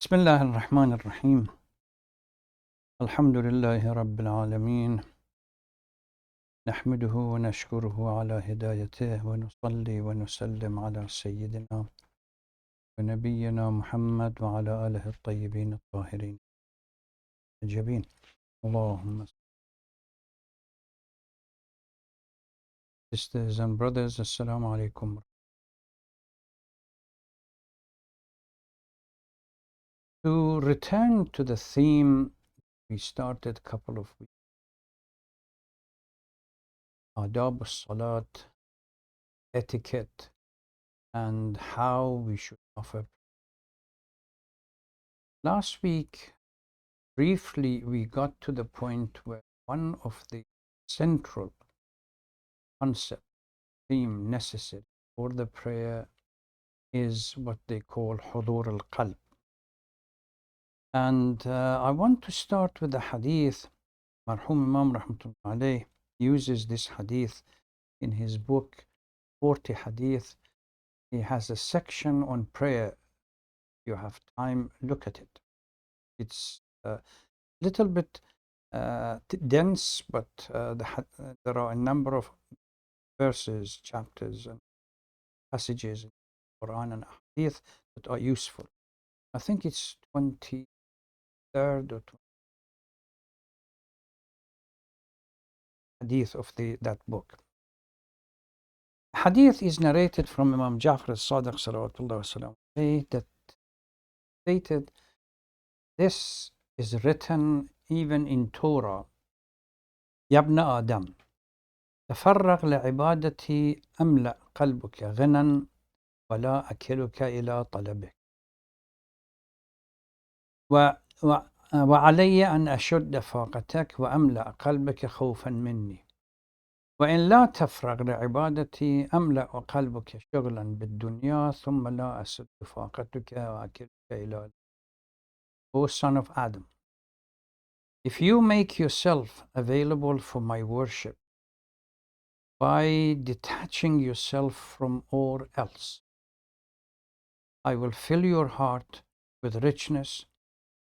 بسم الله الرحمن الرحيم. الحمد لله رب العالمين، نحمده ونشكره على هدايته، ونصلي ونسلم على سيدنا ونبينا محمد وعلى آله الطيبين الطاهرين الجبين. اللهم. Sisters and brothers, Assalamu alaikum. To return to the theme we started a couple of weeks, Adab, as-Salat, etiquette, and how we should offer. Last week, briefly, we got to the point where one of the central concept, theme necessary for the prayer is what they call hudur al-qalb. And I want to start with the hadith. Marhum Imam Rahmatullah alayh uses this hadith in his book, 40 Hadith. He has a section on prayer. If you have time, look at it. It's a little bit dense, but there are a number of verses, chapters, and passages in the Quran and Hadith that are useful. I think it's 23rd or 20th Hadith of that book. Hadith is narrated from Imam Ja'far as-Sadiq salawatullah wasalam, that stated, this is written even in Torah, Yabna Adam, تفرغ لعبادتي أملأ قلبك غنى ولا أكلك إلى طلبك وعلي أن أشد فاقتك وأملأ قلبك خوفا مني وإن لا تفرغ لعبادتي أملأ قلبك شغلا بالدنيا ثم لا أسد فاقتك وأكلك إلى. O son of Adam, if you make yourself available for my worship by detaching yourself from all else, I will fill your heart with richness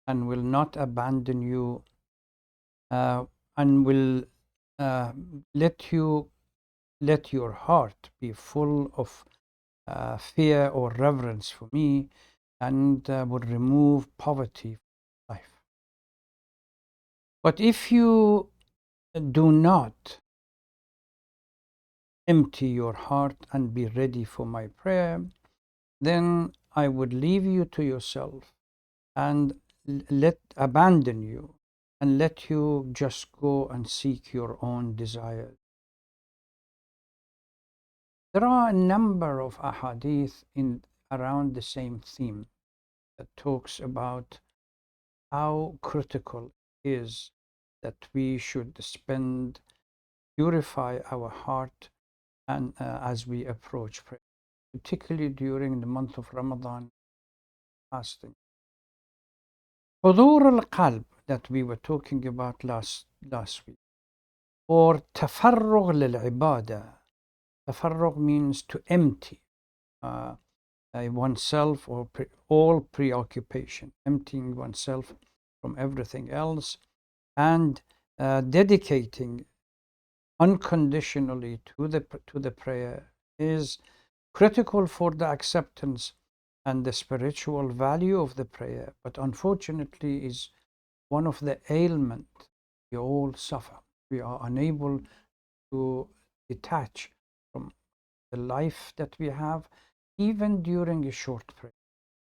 and will not abandon you, and will let your heart be full of fear or reverence for me, and will remove poverty from life. But if you do not empty your heart and be ready for my prayer, then I would leave you to yourself and abandon you and let you just go and seek your own desires. There are a number of ahadith around the same theme that talks about how critical it is that we should purify our heart and as we approach prayer, particularly during the month of Ramadan fasting. Hudur al-qalb that we were talking about last week, or tafarrugh lil-ibadah. Tafarrugh means to empty oneself or all preoccupation, emptying oneself from everything else and dedicating unconditionally to the prayer is critical for the acceptance and the spiritual value of the prayer, but unfortunately is one of the ailments we all suffer. We are unable to detach from the life that we have, even during a short prayer.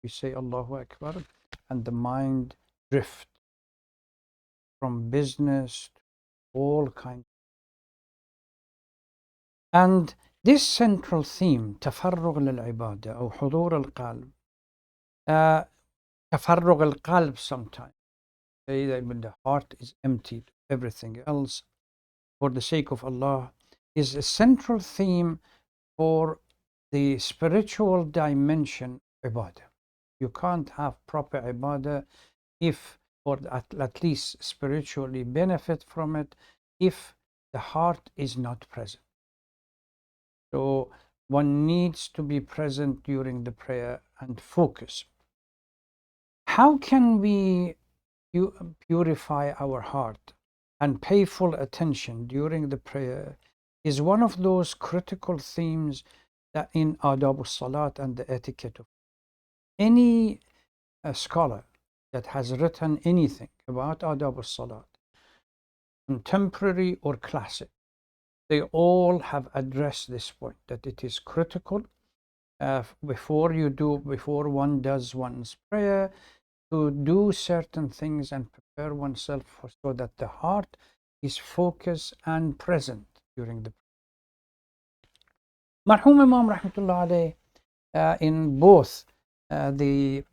We say Allahu Akbar and the mind drifts from business to all kinds. And this central theme, تفرغ للعبادة أو حضور القلب, تفرغ القلب sometimes, say that when the heart is emptied, everything else, for the sake of Allah, is a central theme for the spiritual dimension of ibadah. You can't have proper ibadah if, or at least spiritually benefit from it, if the heart is not present. So one needs to be present during the prayer and focus. How can we purify our heart and pay full attention during the prayer is one of those critical themes that in Adab as-Salat and the etiquette of any scholar that has written anything about Adab as-Salat, contemporary or classic, they all have addressed this point, that it is critical before one does one's prayer, to do certain things and prepare oneself so that the heart is focused and present during the prayer. Marhum Imam Rahmatullah alayh, in both the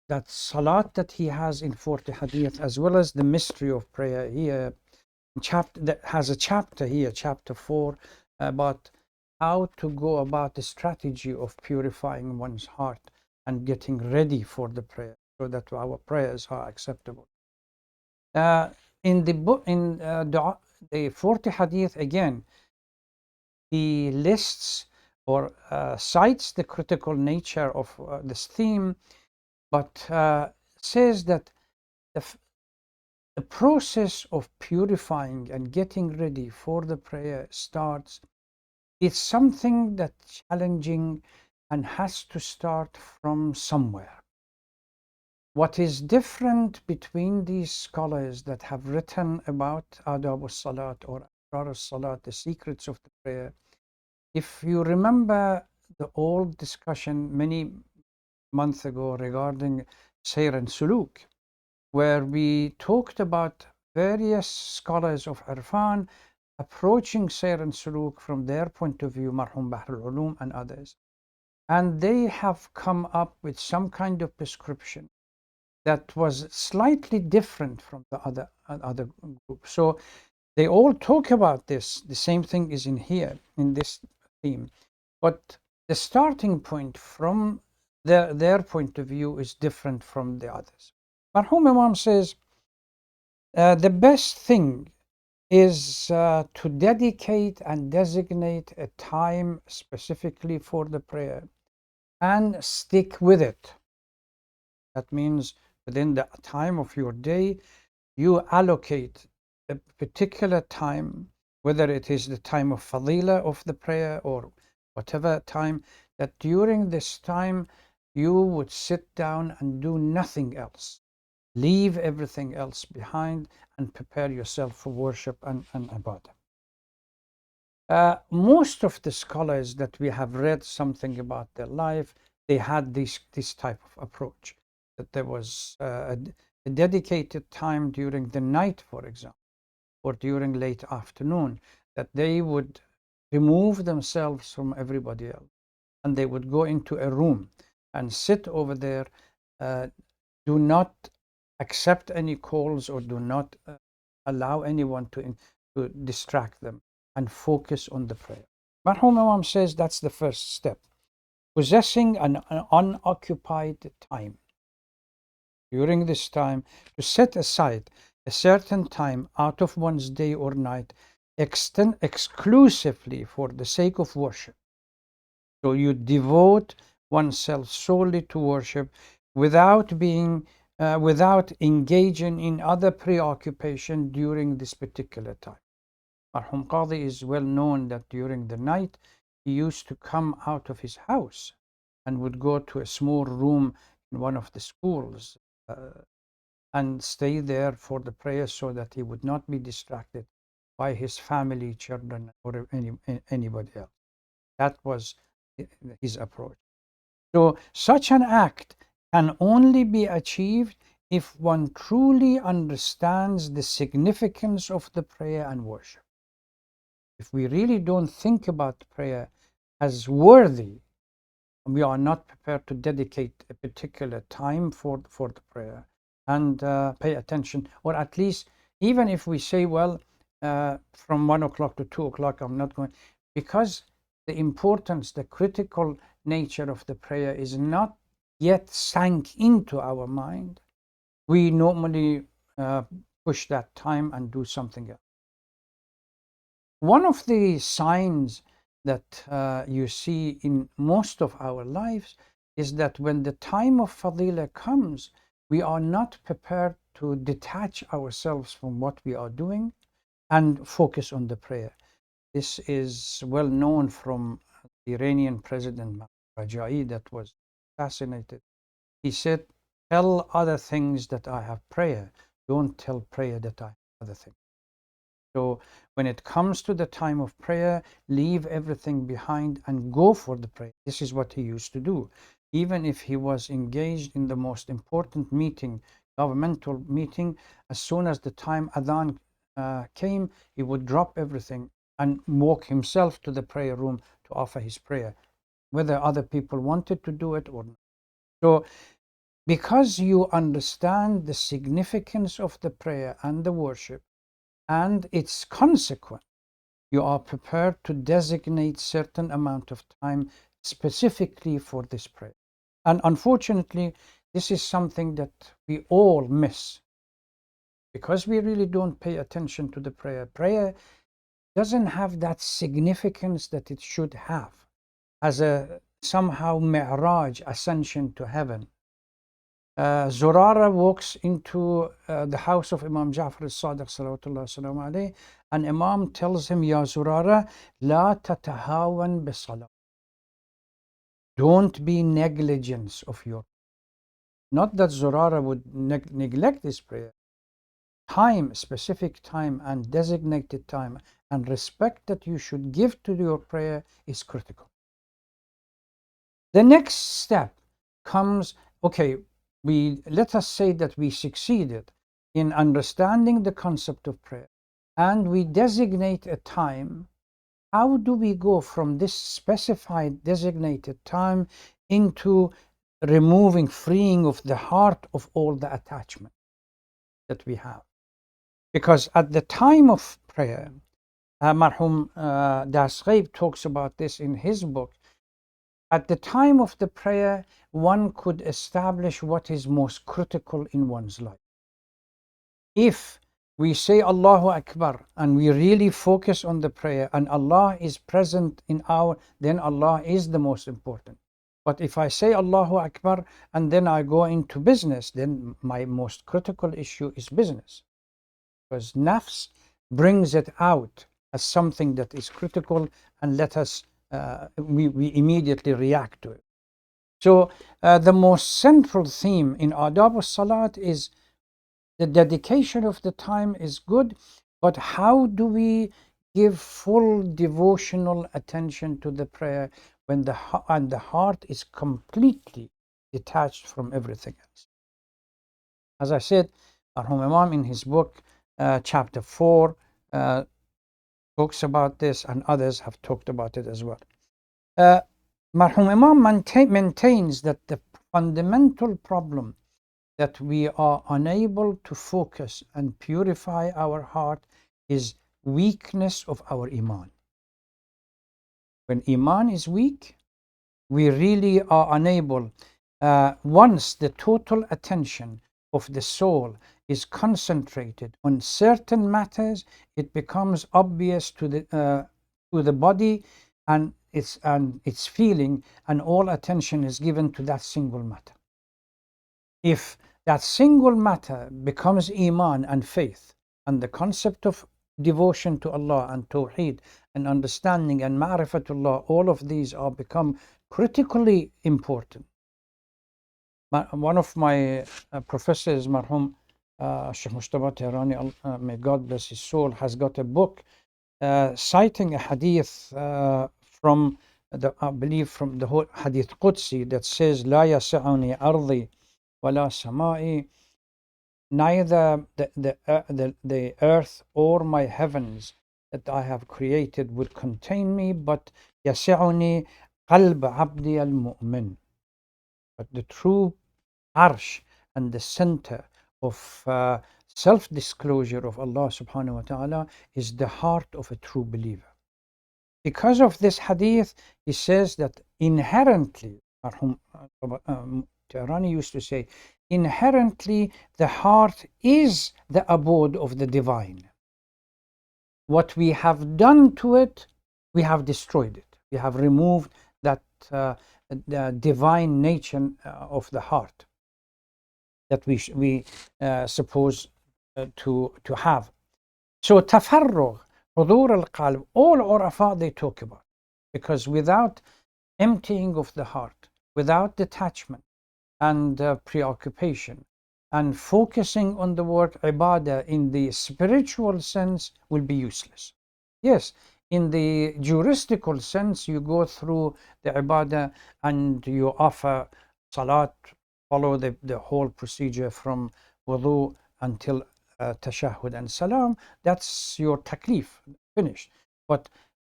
that salat that he has in 40 hadith, as well as the mystery of prayer here, chapter that has a chapter here, chapter 4, about how to go about the strategy of purifying one's heart and getting ready for the prayer so that our prayers are acceptable. In the book, in the 40 hadith, again, he lists or cites the critical nature of this theme, but says that the process of purifying and getting ready for the prayer starts. It's something that's challenging and has to start from somewhere. What is different between these scholars that have written about Adab as-Salat or Asrar as-Salat, the secrets of the prayer, if you remember the old discussion many months ago regarding Sayr and Suluk, where we talked about various scholars of Irfan approaching Sayr and Suluk from their point of view, Marhum Bahr al-Ulum and others. And they have come up with some kind of prescription that was slightly different from the other group. So they all talk about this. The same thing is in here, in this theme. But the starting point from their point of view is different from the others. Marhum Imam says, the best thing is to dedicate and designate a time specifically for the prayer and stick with it. That means within the time of your day, you allocate a particular time, whether it is the time of fadila of the prayer or whatever time, that during this time you would sit down and do nothing else. Leave everything else behind and prepare yourself for worship and ibadah. Most of the scholars that we have read something about their life, they had this type of approach, that there was a dedicated time during the night, for example, or during late afternoon, that they would remove themselves from everybody else and they would go into a room and sit over there, do not accept any calls or do not allow anyone to distract them and focus on the prayer. Marhum Imam says that's the first step. Possessing an unoccupied time. During this time, to set aside a certain time out of one's day or night exclusively for the sake of worship. So you devote oneself solely to worship without engaging in other preoccupation during this particular time. Marhum Qadi is well known that during the night he used to come out of his house and would go to a small room in one of the schools and stay there for the prayer so that he would not be distracted by his family, children, or anybody else. That was his approach. So such an act can only be achieved if one truly understands the significance of the prayer and worship. If we really don't think about prayer as worthy, we are not prepared to dedicate a particular time for the prayer and pay attention, or at least even if we say, well, from 1 o'clock to 2 o'clock, I'm not going, because the importance, the critical nature of the prayer is not yet sank into our mind, we normally push that time and do something else. One of the signs that you see in most of our lives is that when the time of fadila comes, we are not prepared to detach ourselves from what we are doing and focus on the prayer. This is well known from the Iranian president Raja'i that was assassinated. He said, "Tell other things that I have prayer. Don't tell prayer that I have other things." So when it comes to the time of prayer, leave everything behind and go for the prayer. This is what he used to do. Even if he was engaged in the most important meeting, governmental meeting, as soon as the time Adhan came, he would drop everything and walk himself to the prayer room to offer his prayer, whether other people wanted to do it or not. So because you understand the significance of the prayer and the worship and its consequence, you are prepared to designate certain amount of time specifically for this prayer. And unfortunately, this is something that we all miss because we really don't pay attention to the prayer. Prayer doesn't have that significance that it should have as a somehow mi'raj, ascension to heaven. Zurara walks into the house of Imam Ja'far al-Sadiq salawatullah salam alayhi, and Imam tells him, Ya Zurara, la tatahawan bisalah. Don't be negligent of your. Not that Zurara would neglect this prayer. Time, specific time and designated time and respect that you should give to your prayer is critical. The next step comes, okay, let us say that we succeeded in understanding the concept of prayer and we designate a time. How do we go from this specified designated time into removing, freeing of the heart of all the attachment that we have? Because at the time of prayer, Marhum Das Ghaib talks about this in his book. At the time of the prayer, one could establish what is most critical in one's life. If we say Allahu Akbar and we really focus on the prayer and Allah is present in then Allah is the most important. But if I say Allahu Akbar and then I go into business, then my most critical issue is business. Because nafs brings it out as something that is critical and we immediately react to it. So the most central theme in Adab as-Salat is the dedication of the time is good, but how do we give full devotional attention to the prayer when the heart is completely detached from everything else? As I said, Marhum Imam in his book, chapter 4, talks about this, and others have talked about it as well. Marhum Imam maintains that the fundamental problem that we are unable to focus and purify our heart is weakness of our iman. When iman is weak, we really are unable. Once the total attention of the soul is concentrated on certain matters, it becomes obvious to the body and its feeling, and all attention is given to that single matter. If that single matter becomes iman and faith, and the concept of devotion to Allah and tawheed and understanding and ma'rifatullah, all of these are become critically important. One of my professors, Marhum Sheikh Mustafa Tehrani, may God bless his soul, has got a book citing a hadith from I believe from the whole hadith Qudsi that says, La yasa'uni ardi wala samai, neither the earth or my heavens that I have created would contain me, but yasi'uni qalb abdi al-mu'min. But the true arsh and the center of self-disclosure of Allah subhanahu wa ta'ala is the heart of a true believer. Because of this hadith, he says that inherently, Tehrani used to say, inherently the heart is the abode of the divine. What we have done to it, we have destroyed it. We have removed that the divine nature of the heart. that we suppose to have. So تفرغ, حضور القلب, all عرفاء they talk about, because without emptying of the heart, without detachment and preoccupation, and focusing on the word ibadah in the spiritual sense will be useless. Yes, in the juristical sense, you go through the ibadah and you offer salat, follow the whole procedure from wudu until tashahhud and salam. That's your taklif, finished. But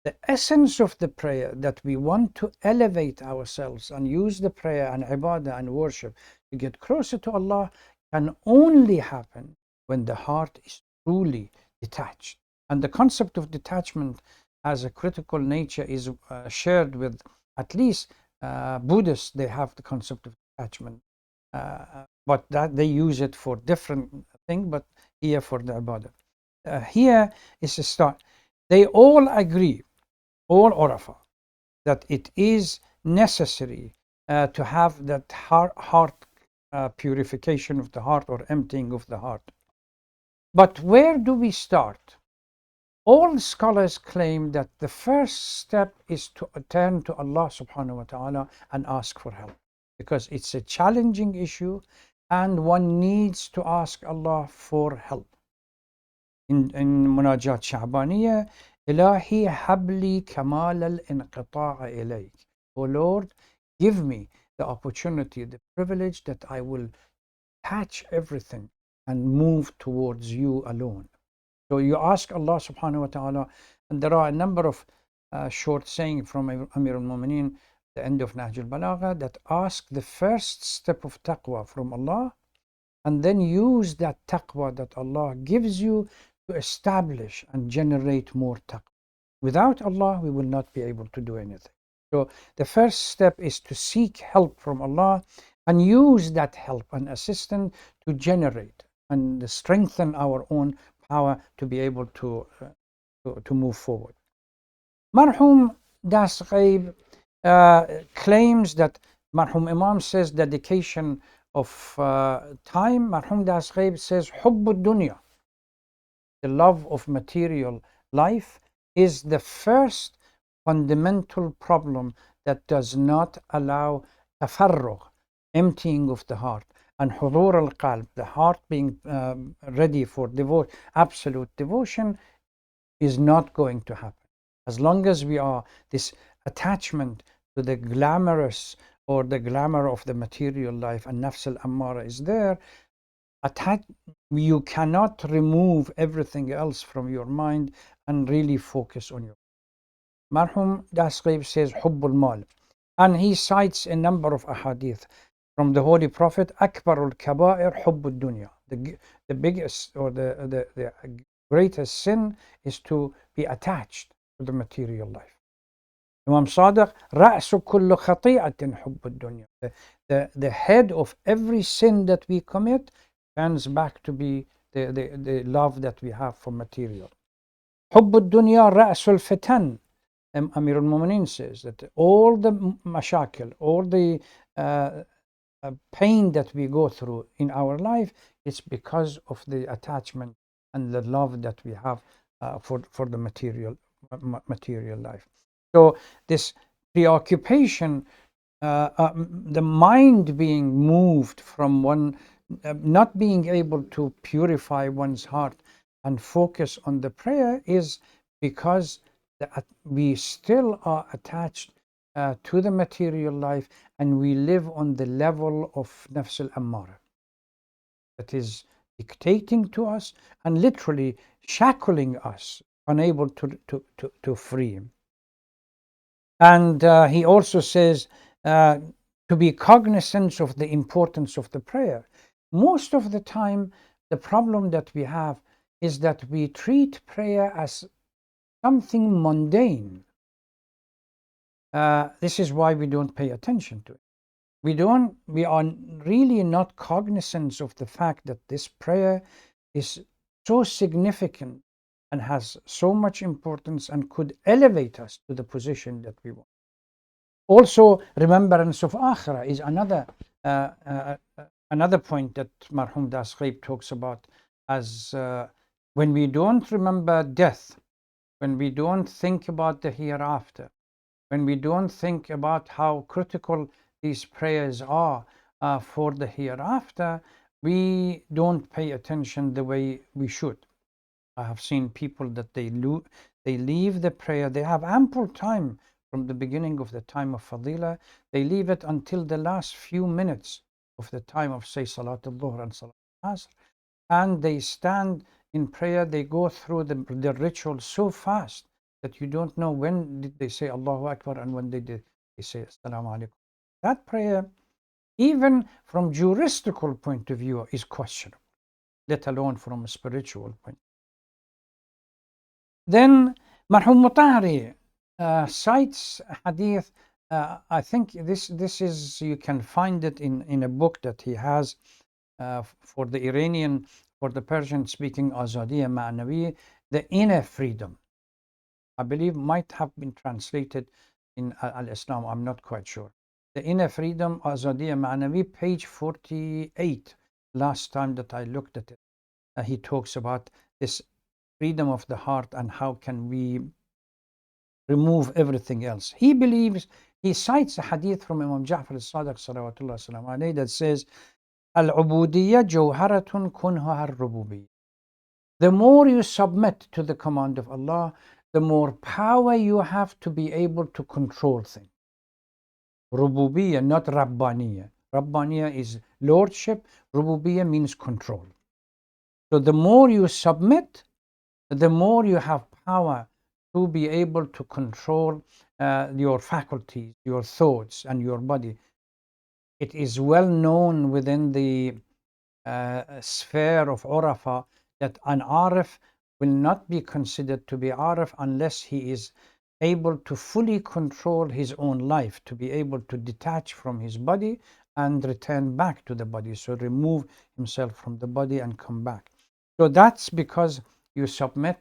the essence of the prayer, that we want to elevate ourselves and use the prayer and ibadah and worship to get closer to Allah, can only happen when the heart is truly detached. And the concept of detachment as a critical nature is shared with at least Buddhists. They have the concept of detachment, but that they use it for different thing. But here for the ibadah, here is a start. They all agree, all Urafa, that it is necessary to have that heart purification of the heart, or emptying of the heart. But where do we start? All scholars claim that the first step is to turn to Allah subhanahu wa ta'ala and ask for help, because it's a challenging issue and one needs to ask Allah for help. In Munajat Sha'baniyah, Ilahi habli kamal al-inqita'a ilayk. O Lord, give me the opportunity, the privilege that I will catch everything and move towards you alone. So you ask Allah subhanahu wa ta'ala, and there are a number of short sayings from Amir al-Mu'mineen, the end of Nahj al-Balagha, that ask the first step of taqwa from Allah, and then use that taqwa that Allah gives you to establish and generate more taqwa. Without Allah, we will not be able to do anything. So the first step is to seek help from Allah and use that help and assistance to generate and strengthen our own power to be able to move forward. Marhum Das Ghaib claims that, Marhum Imam says, dedication of time. Marhum Das Ghaib says, حب الدنيا, the love of material life, is the first fundamental problem that does not allow tafarrugh, emptying of the heart, and hudur al-qalb, the heart being ready for absolute devotion, is not going to happen. As long as we are this attachment to the glamorous or the glamour of the material life, and nafs al-ammara is there, you cannot remove everything else from your mind and really focus on your. Marhum Das Ghaib says hubbul mal, and he cites a number of ahadith from the Holy Prophet. Akbarul kabair hubbul dunya, the biggest or the greatest sin is to be attached to the material life. Imam Sadiq, رأس كل خطيئة حب الدنيا, the head of every sin that we commit turns back to be the love that we have for material. حب الدنيا رأس الفتن. Amir al-Mu'mineen says that all the mashakil, all the pain that we go through in our life, it's because of the attachment and the love that we have for the material life. So this preoccupation, the mind being moved from one, not being able to purify one's heart and focus on the prayer, is because we still are attached to the material life, and we live on the level of nafs al-ammara that is dictating to us and literally shackling us, unable to free him. And he also says to be cognizant of the importance of the prayer. Most of the time, the problem that we have is that we treat prayer as something mundane. This is why we don't pay attention to it. We are really not cognizant of the fact that this prayer is so significant and has so much importance and could elevate us to the position that we want. Also, remembrance of Akhirah is another another point that Marhum Das Ghaib talks about as when we don't remember death, when we don't think about the hereafter, when we don't think about how critical these prayers are for the hereafter, we don't pay attention the way we should. I have seen people that they leave the prayer. They have ample time from the beginning of the time of Fadila. They leave it until the last few minutes of the time of, say, Salat al-Dhuhr and Salat al-Asr. And they stand in prayer. They go through the ritual so fast that you don't know when did they say Allahu Akbar and when they say Assalamu alaikum. That prayer, even from juristical point of view, is questionable, let alone from a spiritual point. Then Marhum Mutahari cites hadith. I think this is, you can find it in a book that he has for the Iranian, for the Persian speaking Azadiya Ma'nawi, the inner freedom. I believe might have been translated in Al-Islam, I'm not quite sure. The inner freedom, Azadiya Ma'nawi, page 48, last time that I looked at it. He talks about this freedom of the heart and how can we remove everything else. He believes, he cites a hadith from Imam Ja'far al-Sadiq salawatullah salam alayhi that says, Al-ubudiyya jawharatun kunha al-rububiyya. The more you submit to the command of Allah, the more power you have to be able to control things. Rububiyya, not Rabbaniyya. Rabbaniyya is lordship, Rububiyya means control. So the more you submit, the more you have power to be able to control your faculties, your thoughts, and your body. It is well known within the sphere of Urafa that an Arif will not be considered to be Arif unless he is able to fully control his own life, to be able to detach from his body and return back to the body. So remove himself from the body and come back. So that's because you submit.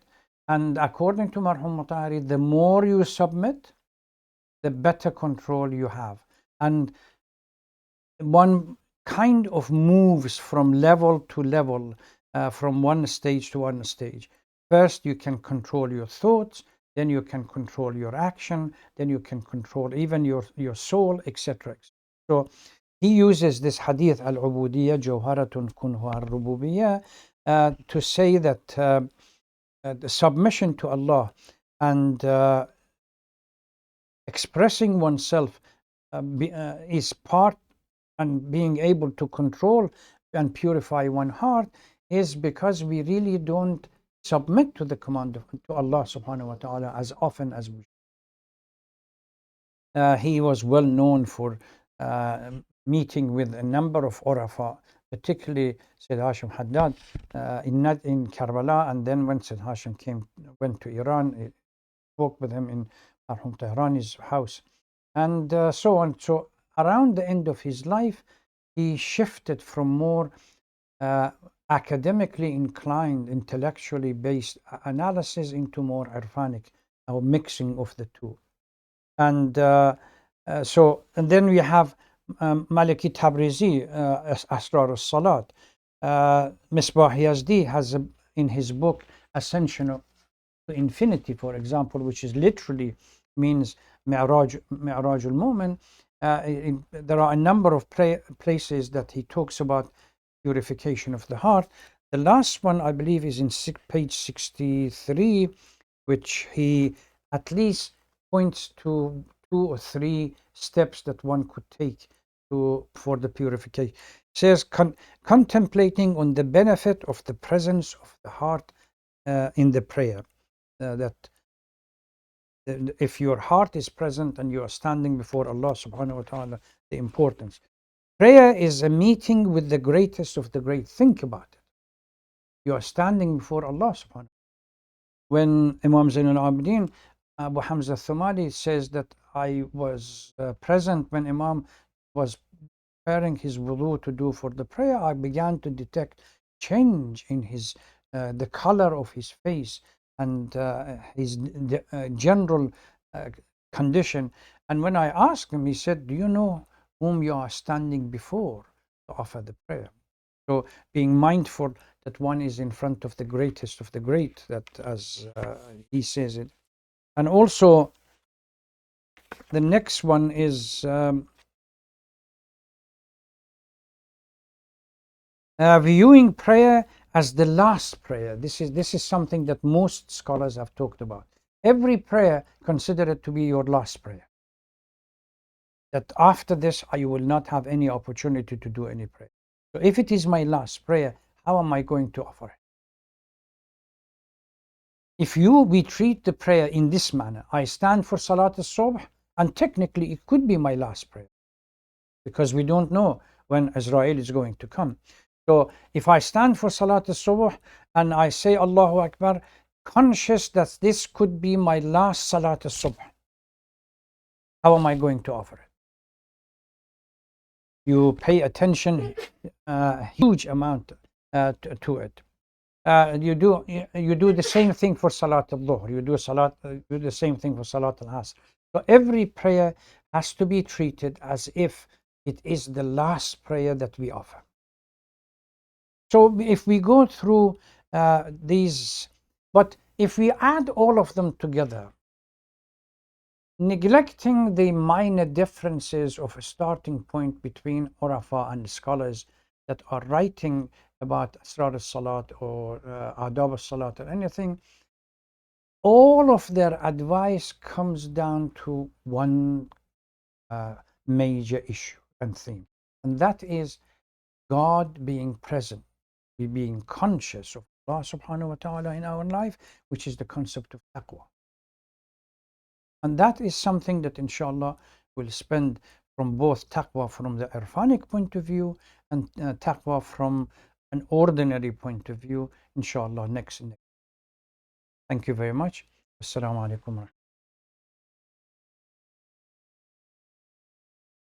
And according to Marhum Mutahari, the more you submit, the better control you have. And one kind of moves from level to level, from one stage to one stage. First, you can control your thoughts, then you can control your action, then you can control even your soul, etc. So he uses this hadith, al-ubudiyya jawharatun kunhu al-rububiyya, to say that the submission to Allah and expressing oneself is part, and being able to control and purify one heart is because we really don't submit to the command to Allah subhanahu wa ta'ala as often as we should. He was well known for meeting with a number of Urafa, particularly Sayyid Hashim Haddad in Karbala, and then when Sayyid Hashim went to Iran, he spoke with him in Marhum Tehrani's house, and so on. So around the end of his life, he shifted from more academically inclined, intellectually based analysis into more irfanic, or mixing of the two. And and then we have Maliki Tabrizi, Asrar as-Salat. Misbah Yazdi has in his book Ascension to Infinity, for example, which is literally means Mi'raj al-Mu'min. There are a number of places that he talks about purification of the heart. The last one, I believe, is in page 63, which he at least points to 2 or 3 steps that one could take for the purification. It says, contemplating on the benefit of the presence of the heart in the prayer. That if your heart is present and you are standing before Allah subhanahu wa ta'ala, the importance. Prayer is a meeting with the greatest of the great. Think about it. You are standing before Allah subhanahu wa ta'ala. When Imam Zain al-Abidin, Abu Hamza Thumali, says that I was present when Imam was preparing his wudu to do for the prayer, I began to detect change in his the color of his face and his general condition. And when I asked him, he said, do you know whom you are standing before? to offer the prayer. So being mindful that one is in front of the greatest of the great, that as he says it. And also the next one is viewing prayer as the last prayer. This is something that most scholars have talked about. Every prayer, consider it to be your last prayer. That after this, you will not have any opportunity to do any prayer. So if it is my last prayer, how am I going to offer it? If we treat the prayer in this manner, I stand for Salat al-Subh, and technically it could be my last prayer, because we don't know when Israel is going to come. So if I stand for Salat al-Subh and I say Allahu Akbar, conscious that this could be my last Salat al-Subh, how am I going to offer it? You pay attention, huge amount to it. You do the same thing for Salat al-Dhuhr. You do the same thing for Salat al-Asr. So every prayer has to be treated as if it is the last prayer that we offer. So if we go through these, but if we add all of them together, neglecting the minor differences of a starting point between Urafa and scholars that are writing about Asrar al-Salat or Adab al-Salat or anything, all of their advice comes down to one major issue and theme, and that is God being present, being conscious of Allah subhanahu wa ta'ala in our life, which is the concept of taqwa. And that is something that inshallah we'll spend from both taqwa from the irfanic point of view and taqwa from an ordinary point of view, inshallah, next. Thank you very much. Assalamu alaikum.